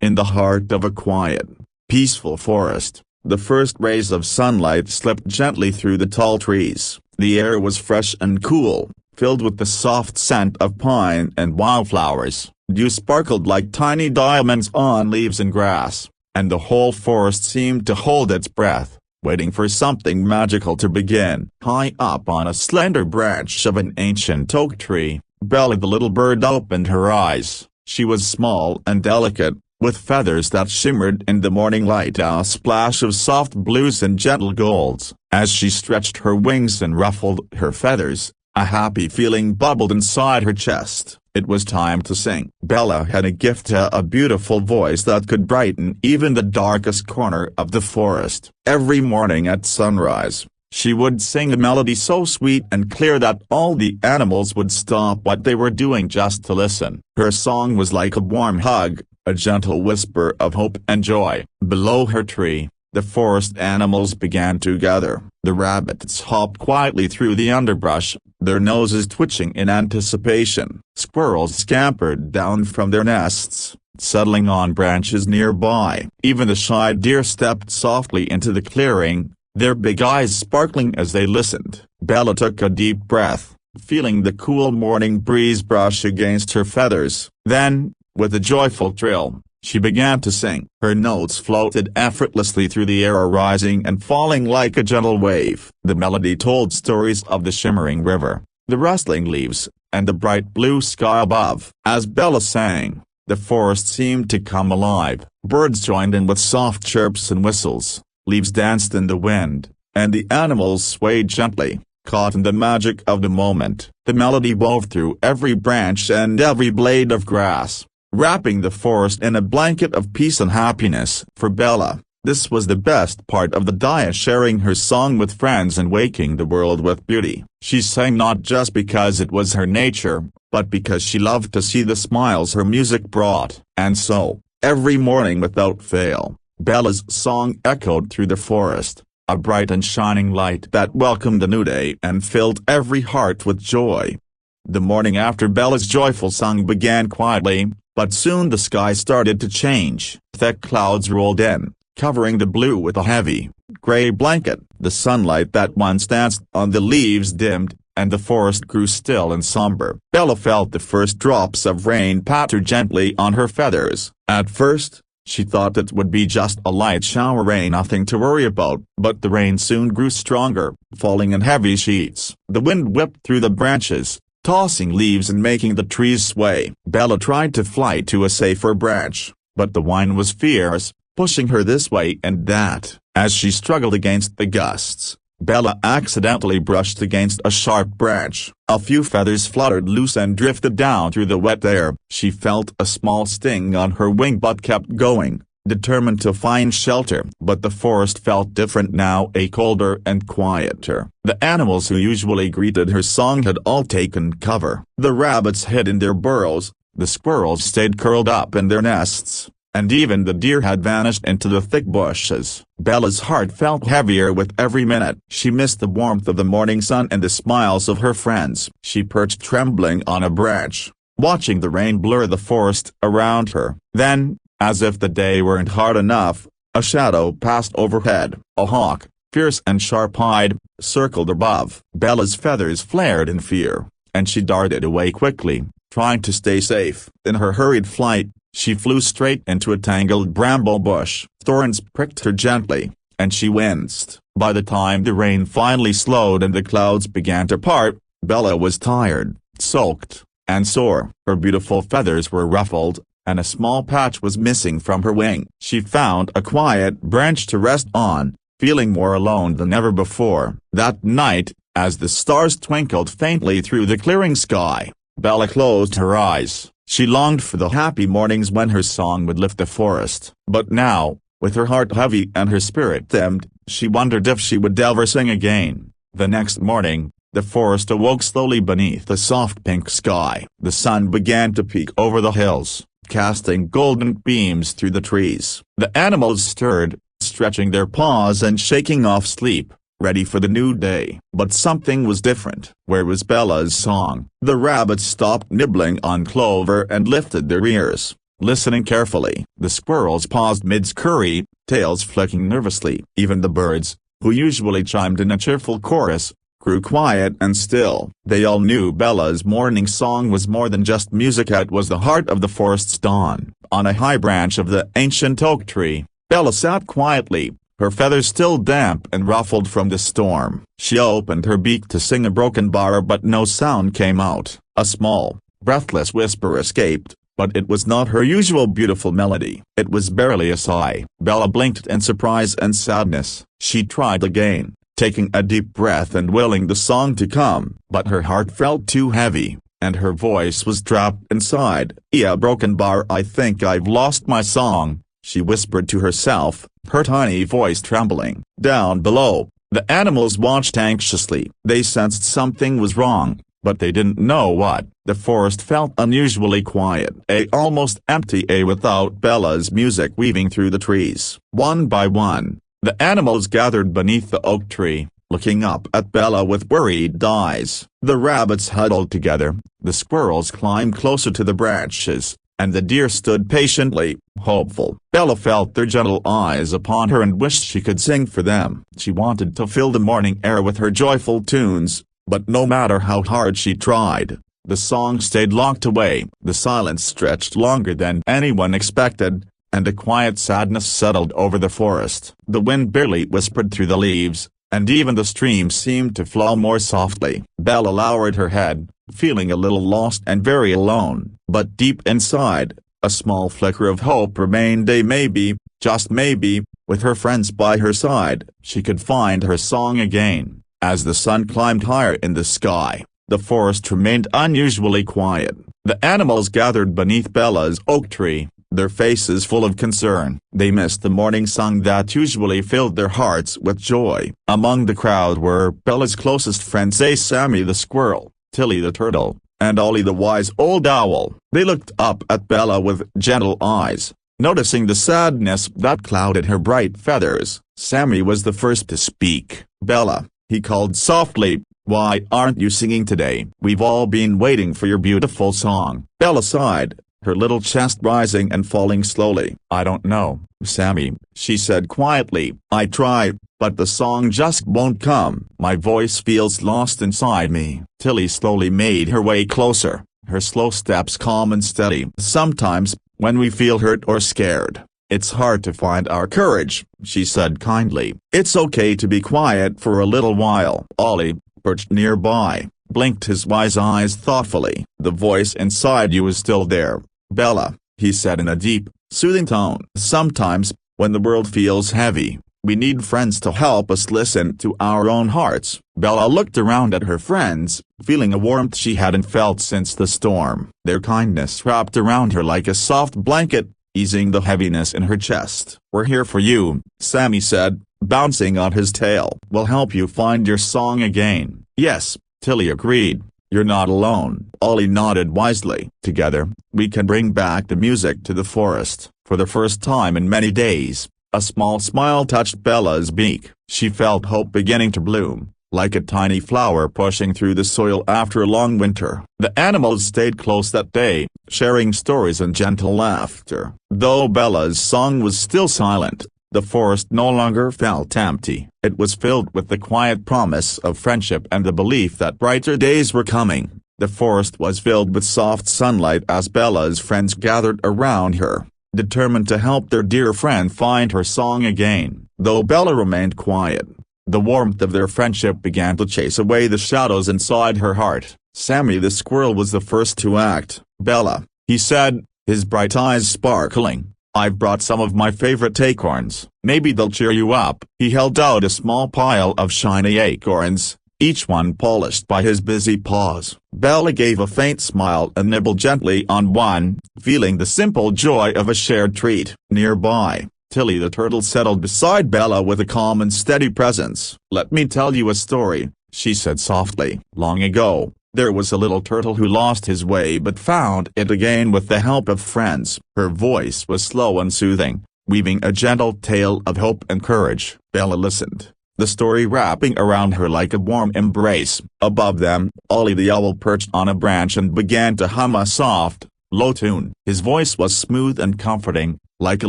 In the heart of a quiet, peaceful forest, the first rays of sunlight slipped gently through the tall trees. The air was fresh and cool, filled with the soft scent of pine and wildflowers. Dew sparkled like tiny diamonds on leaves and grass, and the whole forest seemed to hold its breath, waiting for something magical to begin. High up on a slender branch of an ancient oak tree, Bella the little bird opened her eyes. She was small and delicate, with feathers that shimmered in the morning light, a splash of soft blues and gentle golds. As she stretched her wings and ruffled her feathers, a happy feeling bubbled inside her chest. It was time to sing. Bella had a gift, a beautiful voice that could brighten even the darkest corner of the forest. Every morning at sunrise, she would sing a melody so sweet and clear that all the animals would stop what they were doing just to listen. Her song was like a warm hug, a gentle whisper of hope and joy. Below her tree, the forest animals began to gather. The rabbits hopped quietly through the underbrush, their noses twitching in anticipation. Squirrels scampered down from their nests, settling on branches nearby. Even the shy deer stepped softly into the clearing, their big eyes sparkling as they listened. Bella took a deep breath, feeling the cool morning breeze brush against her feathers. Then, with a joyful trill, she began to sing. Her notes floated effortlessly through the air, rising and falling like a gentle wave. The melody told stories of the shimmering river, the rustling leaves, and the bright blue sky above. As Bella sang, the forest seemed to come alive. Birds joined in with soft chirps and whistles, leaves danced in the wind, and the animals swayed gently, caught in the magic of the moment. The melody wove through every branch and every blade of grass, wrapping the forest in a blanket of peace and happiness. For Bella, this was the best part of the day, sharing her song with friends and waking the world with beauty. She sang not just because it was her nature, but because she loved to see the smiles her music brought. And so, every morning without fail, Bella's song echoed through the forest, a bright and shining light that welcomed the new day and filled every heart with joy. The morning after Bella's joyful song began quietly, but soon the sky started to change. Thick clouds rolled in, covering the blue with a heavy, gray blanket. The sunlight that once danced on the leaves dimmed, and the forest grew still and somber. Bella felt the first drops of rain patter gently on her feathers. At first, she thought it would be just a light shower rain, nothing to worry about. But the rain soon grew stronger, falling in heavy sheets. The wind whipped through the branches, tossing leaves and making the trees sway. Bella tried to fly to a safer branch, but the wind was fierce, pushing her this way and that. As she struggled against the gusts, Bella accidentally brushed against a sharp branch. A few feathers fluttered loose and drifted down through the wet air. She felt a small sting on her wing but kept going, determined to find shelter. But the forest felt different now, colder and quieter. The animals who usually greeted her song had all taken cover. The rabbits hid in their burrows, the squirrels stayed curled up in their nests, and even the deer had vanished into the thick bushes. Bella's heart felt heavier with every minute. She missed the warmth of the morning sun and the smiles of her friends. She perched trembling on a branch, watching the rain blur the forest around her. Then, as if the day weren't hard enough, a shadow passed overhead. A hawk, fierce and sharp-eyed, circled above. Bella's feathers flared in fear, and she darted away quickly, trying to stay safe. In her hurried flight, she flew straight into a tangled bramble bush. Thorns pricked her gently, and she winced. By the time the rain finally slowed and the clouds began to part, Bella was tired, soaked, and sore. Her beautiful feathers were ruffled, and a small patch was missing from her wing. She found a quiet branch to rest on, feeling more alone than ever before. That night, as the stars twinkled faintly through the clearing sky, Bella closed her eyes. She longed for the happy mornings when her song would lift the forest. But now, with her heart heavy and her spirit dimmed, she wondered if she would ever sing again. The next morning, the forest awoke slowly beneath the soft pink sky. The sun began to peek over the hills, casting golden beams through the trees. The animals stirred, stretching their paws and shaking off sleep, ready for the new day. But something was different. Where was Bella's song? The rabbits stopped nibbling on clover and lifted their ears. listening carefully. The squirrels paused mid-scurry, tails flicking nervously. Even the birds, who usually chimed in a cheerful chorus, grew quiet and still. They all knew Bella's morning song was more than just music. It was the heart of the forest's dawn. On a high branch of the ancient oak tree, Bella sat quietly, her feathers still damp and ruffled from the storm. She opened her beak to sing a broken bar, but no sound came out. A small, breathless whisper escaped, but it was not her usual beautiful melody. It was barely a sigh. Bella blinked in surprise and sadness. She tried again, taking a deep breath and willing the song to come, but her heart felt too heavy, and her voice was trapped inside. "Yeah, broken bar, I think I've lost my song," she whispered to herself, her tiny voice trembling. Down below, the animals watched anxiously. They sensed something was wrong, but they didn't know what. The forest felt unusually quiet, almost empty, without Bella's music weaving through the trees. One by one, the animals gathered beneath the oak tree, looking up at Bella with worried eyes. The rabbits huddled together, the squirrels climbed closer to the branches, and the deer stood patiently, hopeful. Bella felt their gentle eyes upon her and wished she could sing for them. She wanted to fill the morning air with her joyful tunes, but no matter how hard she tried, the song stayed locked away. The silence stretched longer than anyone expected, and a quiet sadness settled over the forest. The wind barely whispered through the leaves, and even the stream seemed to flow more softly. Bella lowered her head, feeling a little lost and very alone, but deep inside, a small flicker of hope remained. Maybe, just maybe, with her friends by her side, she could find her song again. As the sun climbed higher in the sky, the forest remained unusually quiet. The animals gathered beneath Bella's oak tree, their faces full of concern. They missed the morning song that usually filled their hearts with joy. Among the crowd were Bella's closest friends, Sammy the squirrel, Tilly the turtle, and Ollie the wise old owl. They looked up at Bella with gentle eyes, noticing the sadness that clouded her bright feathers. Sammy was the first to speak. "Bella," he called softly, "why aren't you singing today? We've all been waiting for your beautiful song." Bella sighed, her little chest rising and falling slowly. "I don't know, Sammy," she said quietly. "I try, but the song just won't come. My voice feels lost inside me." Tilly slowly made her way closer, her slow steps calm and steady. "Sometimes, when we feel hurt or scared, it's hard to find our courage," she said kindly. "It's okay to be quiet for a little while." Ollie, perched nearby, blinked his wise eyes thoughtfully. "The voice inside you is still there, Bella," he said in a deep, soothing tone. "Sometimes, when the world feels heavy, we need friends to help us listen to our own hearts." Bella looked around at her friends, feeling a warmth she hadn't felt since the storm. Their kindness wrapped around her like a soft blanket, easing the heaviness in her chest. "We're here for you," Sammy said, bouncing on his tail. "We'll help you find your song again." "Yes," Tilly agreed. "You're not alone." Ollie nodded wisely. "Together, we can bring back the music to the forest." For the first time in many days, a small smile touched Bella's beak. She felt hope beginning to bloom, like a tiny flower pushing through the soil after a long winter. The animals stayed close that day, sharing stories and gentle laughter. Though Bella's song was still silent, the forest no longer felt empty. It was filled with the quiet promise of friendship and the belief that brighter days were coming. The forest was filled with soft sunlight as Bella's friends gathered around her, determined to help their dear friend find her song again. Though Bella remained quiet, the warmth of their friendship began to chase away the shadows inside her heart. Sammy the squirrel was the first to act. "Bella," he said, his bright eyes sparkling, "I've brought some of my favorite acorns. Maybe they'll cheer you up." He held out a small pile of shiny acorns, each one polished by his busy paws. Bella gave a faint smile and nibbled gently on one, feeling the simple joy of a shared treat. Nearby, Tilly the turtle settled beside Bella with a calm and steady presence. "Let me tell you a story," she said softly. "Long ago, there was a little turtle who lost his way but found it again with the help of friends." Her voice was slow and soothing, weaving a gentle tale of hope and courage. Bella listened, the story wrapping around her like a warm embrace. Above them, Ollie the owl perched on a branch and began to hum a soft, low tune. His voice was smooth and comforting, like a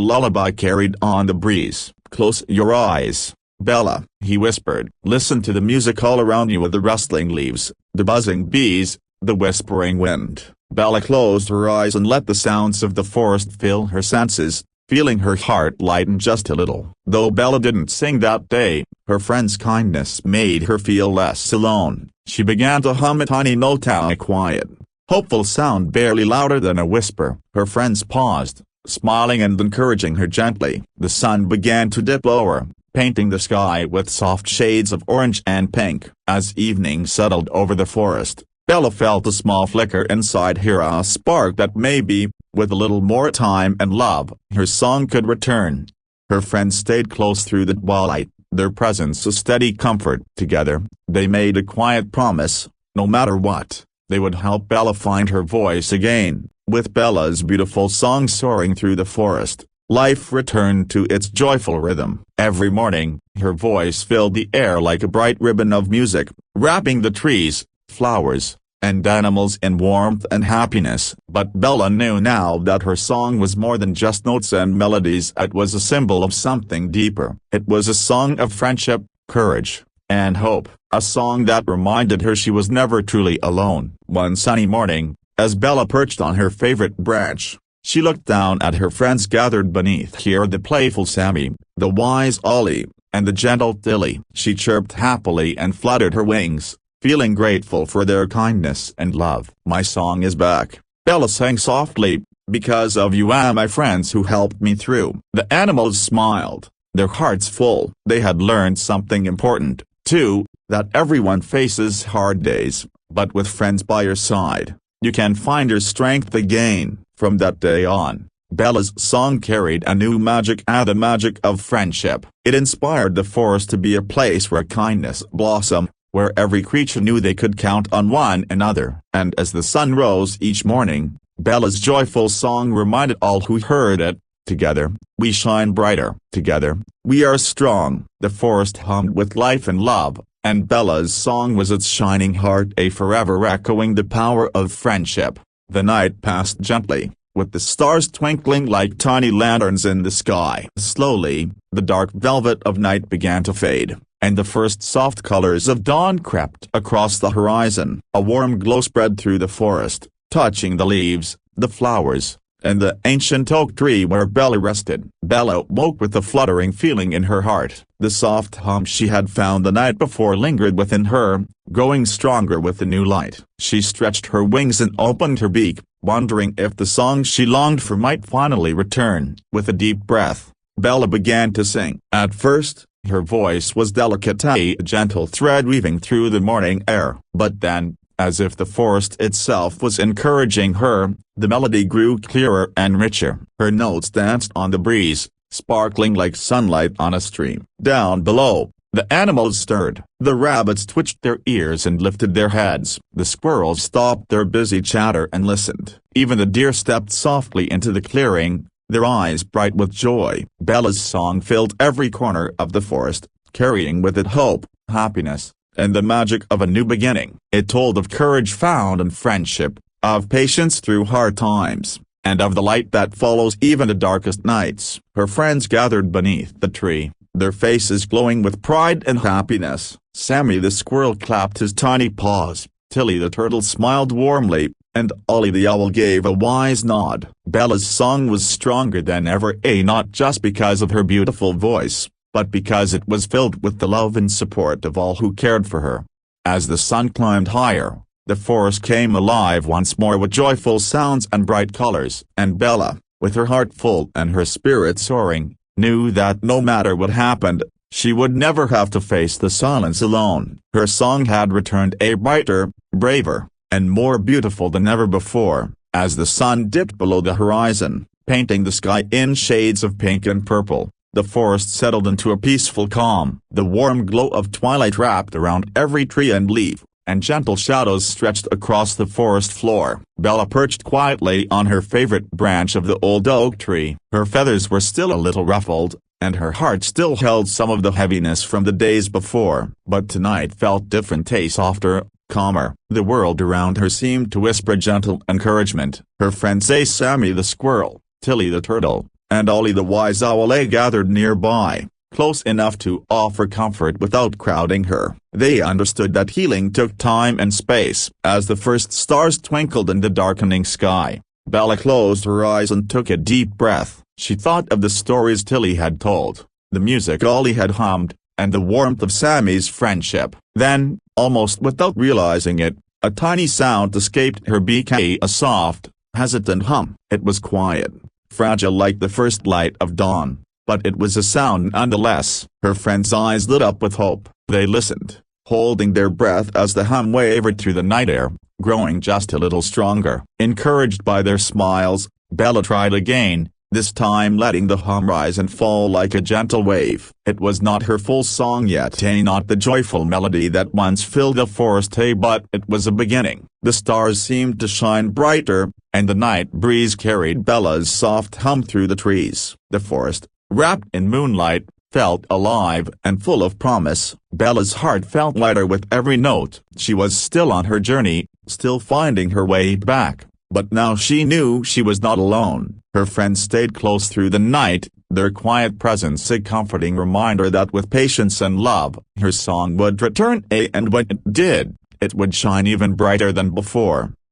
lullaby carried on the breeze. "Close your eyes, Bella," he whispered. "Listen to the music all around you, with the rustling leaves, the buzzing bees, the whispering wind." Bella closed her eyes and let the sounds of the forest fill her senses, feeling her heart lighten just a little. Though Bella didn't sing that day, her friend's kindness made her feel less alone. She began to hum a tiny note, a quiet, hopeful sound barely louder than a whisper. Her friends paused, smiling and encouraging her gently. The sun began to dip lower, painting the sky with soft shades of orange and pink. As evening settled over the forest, Bella felt a small flicker inside her, a spark that maybe, with a little more time and love, her song could return. Her friends stayed close through the twilight, their presence a steady comfort. Together, they made a quiet promise: no matter what, they would help Bella find her voice again. With Bella's beautiful song soaring through the forest, life returned to its joyful rhythm. Every morning, her voice filled the air like a bright ribbon of music, wrapping the trees, flowers, and animals in warmth and happiness. But Bella knew now that her song was more than just notes and melodies. It was a symbol of something deeper. It was a song of friendship, courage, and hope, a song that reminded her she was never truly alone. One sunny morning, as Bella perched on her favorite branch, she looked down at her friends gathered beneath her, the playful Sammy, the wise Ollie, and the gentle Tilly. She chirped happily and fluttered her wings, feeling grateful for their kindness and love. "My song is back," Bella sang softly, "because of you and my friends who helped me through." The animals smiled, their hearts full. They had learned something important, too, that everyone faces hard days, but with friends by your side, you can find your strength again. From that day on, Bella's song carried a new magic, the magic of friendship. It inspired the forest to be a place where kindness blossomed, where every creature knew they could count on one another. And as the sun rose each morning, Bella's joyful song reminded all who heard it: together, we shine brighter. Together, we are strong. The forest hummed with life and love, and Bella's song was its shining heart, forever echoing the power of friendship. The night passed gently, with the stars twinkling like tiny lanterns in the sky. Slowly, the dark velvet of night began to fade, and the first soft colors of dawn crept across the horizon. A warm glow spread through the forest, touching the leaves, the flowers, and the ancient oak tree where Bella rested. Bella woke with a fluttering feeling in her heart. The soft hum she had found the night before lingered within her, growing stronger with the new light. She stretched her wings and opened her beak, wondering if the song she longed for might finally return. With a deep breath, Bella began to sing. At first, her voice was delicate, a gentle thread weaving through the morning air. But then, as if the forest itself was encouraging her, the melody grew clearer and richer. Her notes danced on the breeze, sparkling like sunlight on a stream. Down below, the animals stirred. The rabbits twitched their ears and lifted their heads. The squirrels stopped their busy chatter and listened. Even the deer stepped softly into the clearing, their eyes bright with joy. Bella's song filled every corner of the forest, carrying with it hope, happiness, and the magic of a new beginning. It told of courage found in friendship, of patience through hard times, and of the light that follows even the darkest nights. Her friends gathered beneath the tree, their faces glowing with pride and happiness. Sammy the squirrel clapped his tiny paws, Tilly the turtle smiled warmly, and Ollie the owl gave a wise nod. Bella's song was stronger than ever, not just because of her beautiful voice, but because it was filled with the love and support of all who cared for her. As the sun climbed higher, the forest came alive once more with joyful sounds and bright colors. And Bella, with her heart full and her spirit soaring, knew that no matter what happened, she would never have to face the silence alone. Her song had returned a brighter, braver, and more beautiful than ever before. As the sun dipped below the horizon, painting the sky in shades of pink and purple, the forest settled into a peaceful calm. The warm glow of twilight wrapped around every tree and leaf, and gentle shadows stretched across the forest floor. Bella perched quietly on her favorite branch of the old oak tree. Her feathers were still a little ruffled, and her heart still held some of the heaviness from the days before. But tonight felt different, softer, calmer. The world around her seemed to whisper gentle encouragement. Her friends Sammy the squirrel, Tilly the turtle, and Ollie the wise owl lay gathered nearby, close enough to offer comfort without crowding her. They understood that healing took time and space. As the first stars twinkled in the darkening sky, Bella closed her eyes and took a deep breath. She thought of the stories Tilly had told, the music Ollie had hummed, and the warmth of Sammy's friendship. Then, almost without realizing it, a tiny sound escaped her beak, a soft, hesitant hum. It was quiet, fragile like the first light of dawn, but it was a sound nonetheless. Her friends' eyes lit up with hope. They listened, holding their breath as the hum wavered through the night air, growing just a little stronger. Encouraged by their smiles, Bella tried again, this time letting the hum rise and fall like a gentle wave. It was not her full song yet, not the joyful melody that once filled the forest, but it was a beginning. The stars seemed to shine brighter, and the night breeze carried Bella's soft hum through the trees. The forest, wrapped in moonlight, felt alive and full of promise. Bella's heart felt lighter with every note. She was still on her journey, still finding her way back. But now she knew she was not alone. Her friends stayed close through the night, their quiet presence a comforting reminder that with patience and love, her song would return, and when it did, it would shine even brighter than before.